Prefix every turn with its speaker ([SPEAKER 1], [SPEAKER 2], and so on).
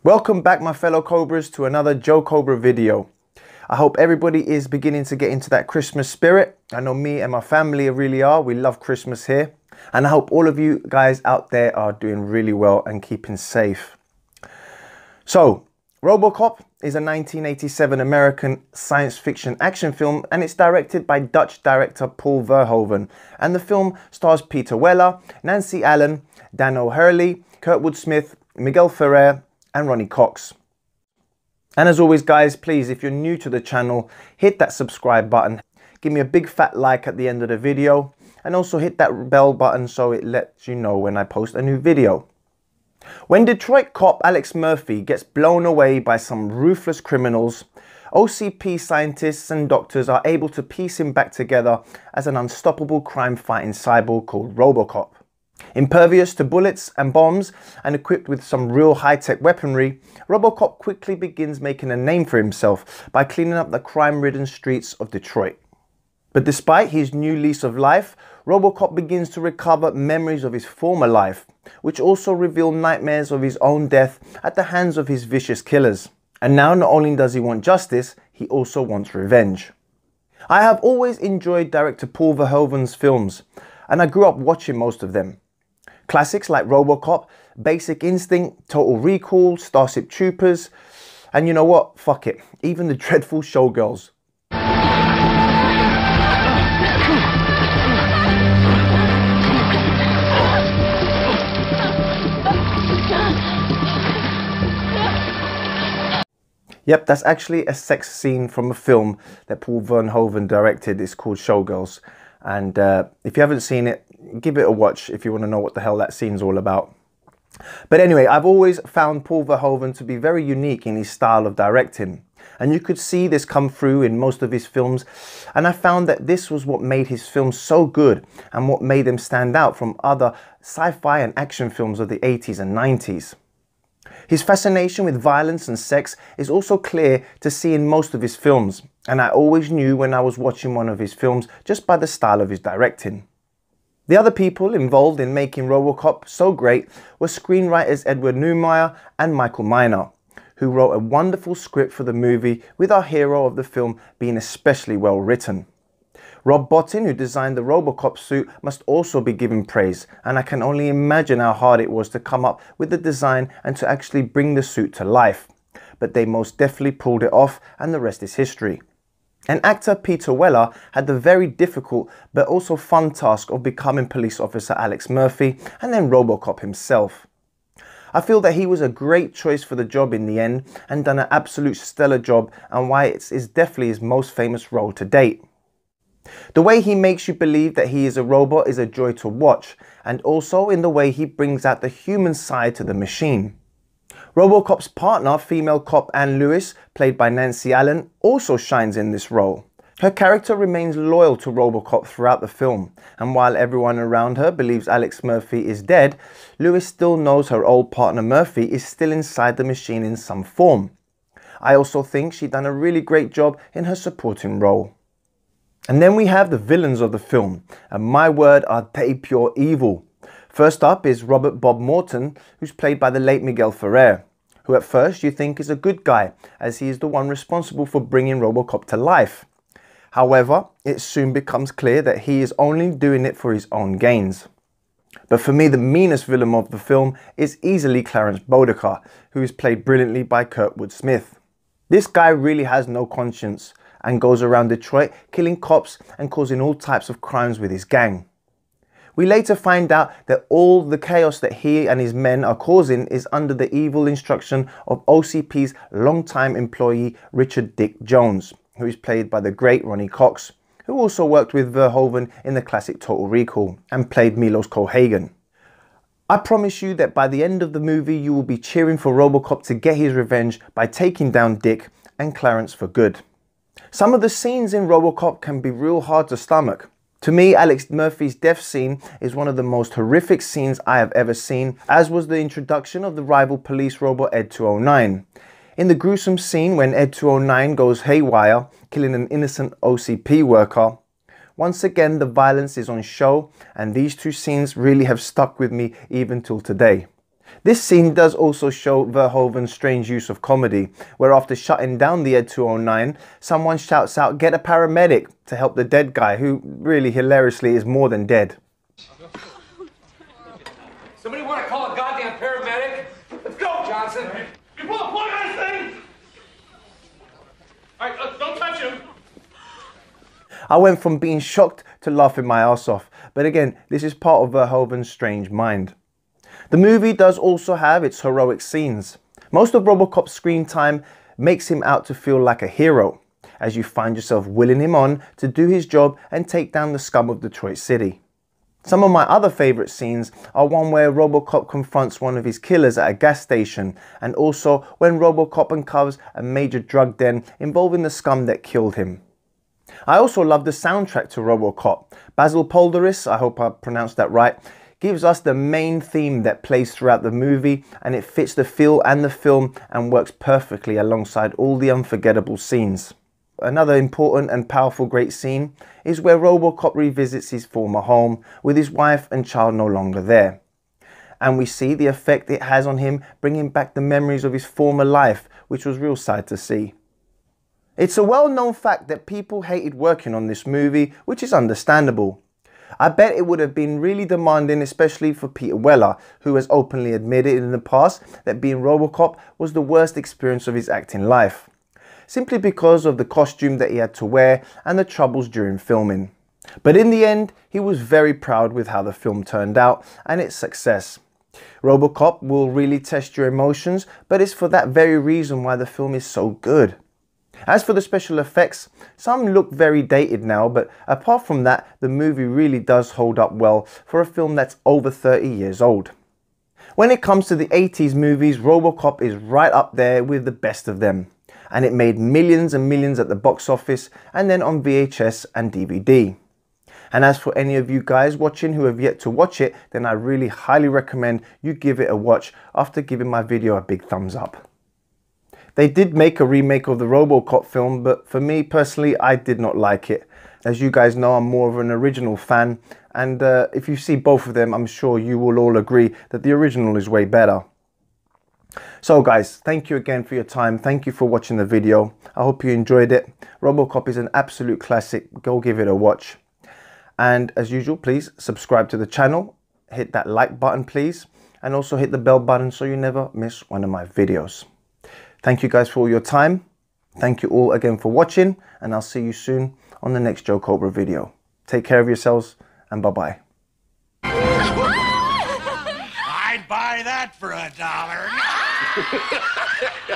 [SPEAKER 1] Welcome back, my fellow Cobras, to another Joe Cobra video. I hope everybody is beginning to get into that Christmas spirit. I know me and my family really are. We love Christmas here. And I hope all of you guys out there are doing really well and keeping safe. So, Robocop is a 1987 American science fiction action film, and it's directed by Dutch director Paul Verhoeven. And the film stars Peter Weller, Nancy Allen, Dan O'Hurley, Kurtwood Smith, Miguel Ferrer, and Ronnie Cox. And as always, guys, please, if you're new to the channel, hit that subscribe button, give me a big fat like at the end of the video, and also hit that bell button so it lets you know when I post a new video. When Detroit cop Alex Murphy gets blown away by some ruthless criminals, OCP scientists and doctors are able to piece him back together as an unstoppable crime-fighting cyborg called Robocop. Impervious to bullets and bombs and equipped with some real high-tech weaponry, Robocop quickly begins making a name for himself by cleaning up the crime-ridden streets of Detroit. But despite his new lease of life, Robocop begins to recover memories of his former life, which also reveal nightmares of his own death at the hands of his vicious killers. And now not only does he want justice, he also wants revenge. I have always enjoyed director Paul Verhoeven's films, and I grew up watching most of them. Classics like Robocop, Basic Instinct, Total Recall, Starship Troopers, and you know what? Fuck it. Even the dreadful Showgirls. Yep, that's actually a sex scene from a film that Paul Verhoeven directed. It's called Showgirls. And if you haven't seen it, give it a watch if you want to know what the hell that scene's all about. But anyway, I've always found Paul Verhoeven to be very unique in his style of directing. And you could see this come through in most of his films. And I found that this was what made his films so good and what made them stand out from other sci-fi and action films of the 80s and 90s. His fascination with violence and sex is also clear to see in most of his films, and I always knew when I was watching one of his films just by the style of his directing. The other people involved in making Robocop so great were screenwriters Edward Neumeier and Michael Miner, who wrote a wonderful script for the movie, with our hero of the film being especially well written. Rob Bottin, who designed the Robocop suit, must also be given praise, and I can only imagine how hard it was to come up with the design and to actually bring the suit to life. But they most definitely pulled it off, and the rest is history. And actor Peter Weller had the very difficult but also fun task of becoming police officer Alex Murphy and then Robocop himself. I feel that he was a great choice for the job in the end and done an absolute stellar job, and why it is definitely his most famous role to date. The way he makes you believe that he is a robot is a joy to watch, and also in the way he brings out the human side to the machine. Robocop's partner, female cop Anne Lewis, played by Nancy Allen, also shines in this role. Her character remains loyal to Robocop throughout the film, and while everyone around her believes Alex Murphy is dead, Lewis still knows her old partner Murphy is still inside the machine in some form. I also think she done a really great job in her supporting role. And then we have the villains of the film, and my word, are they pure evil. First up is Robert Bob Morton, who's played by the late Miguel Ferrer, who at first you think is a good guy, as he is the one responsible for bringing Robocop to life. However, it soon becomes clear that he is only doing it for his own gains. But for me, the meanest villain of the film is easily Clarence Boudica, who is played brilliantly by Kurtwood Smith. This guy really has no conscience and goes around Detroit killing cops and causing all types of crimes with his gang. We later find out that all the chaos that he and his men are causing is under the evil instruction of OCP's longtime employee Richard Dick Jones, who is played by the great Ronnie Cox, who also worked with Verhoeven in the classic Total Recall and played Milos Cohagen. I promise you that by the end of the movie you will be cheering for Robocop to get his revenge by taking down Dick and Clarence for good. Some of the scenes in Robocop can be real hard to stomach. To me, Alex Murphy's death scene is one of the most horrific scenes I have ever seen, as was the introduction of the rival police robot Ed 209. In the gruesome scene when Ed 209 goes haywire, killing an innocent OCP worker, once again the violence is on show, and these two scenes really have stuck with me even till today. This scene does also show Verhoeven's strange use of comedy, where after shutting down the Ed 209, someone shouts out, "Get a paramedic," to help the dead guy, who really hilariously is more than dead.
[SPEAKER 2] Somebody want to call a goddamn paramedic? Let's go, Johnson. You pull a plug on this thing? All right, don't touch him.
[SPEAKER 1] I went from being shocked to laughing my ass off, but again, this is part of Verhoeven's strange mind. The movie does also have its heroic scenes. Most of Robocop's screen time makes him out to feel like a hero, as you find yourself willing him on to do his job and take down the scum of Detroit City. Some of my other favourite scenes are one where Robocop confronts one of his killers at a gas station, and also when Robocop uncovers a major drug den involving the scum that killed him. I also love the soundtrack to Robocop. Basil Polderis, I hope I pronounced that right, gives us the main theme that plays throughout the movie, and it fits the feel and the film and works perfectly alongside all the unforgettable scenes. Another important and powerful great scene is where Robocop revisits his former home with his wife and child no longer there. And we see the effect it has on him, bringing back the memories of his former life, which was real sad to see. It's a well-known fact that people hated working on this movie, which is understandable. I bet it would have been really demanding, especially for Peter Weller, who has openly admitted in the past that being Robocop was the worst experience of his acting life, simply because of the costume that he had to wear and the troubles during filming. But in the end, he was very proud with how the film turned out and its success. Robocop will really test your emotions, but it's for that very reason why the film is so good. As for the special effects, some look very dated now, but apart from that, the movie really does hold up well for a film that's over 30 years old. When it comes to the 80s movies, Robocop is right up there with the best of them, and it made millions and millions at the box office and then on VHS and DVD. And as for any of you guys watching who have yet to watch it, then I really highly recommend you give it a watch after giving my video a big thumbs up. They did make a remake of the Robocop film, but for me personally, I did not like it. As you guys know, I'm more of an original fan, and if you see both of them, I'm sure you will all agree that the original is way better. So guys, thank you again for your time. Thank you for watching the video. I hope you enjoyed it. Robocop is an absolute classic. Go give it a watch. And as usual, please subscribe to the channel. Hit that like button, please. And also hit the bell button so you never miss one of my videos. Thank you guys for all your time. Thank you all again for watching, and I'll see you soon on the next Joe Cobra video. Take care of yourselves, and bye-bye.
[SPEAKER 3] I'd buy that for $1.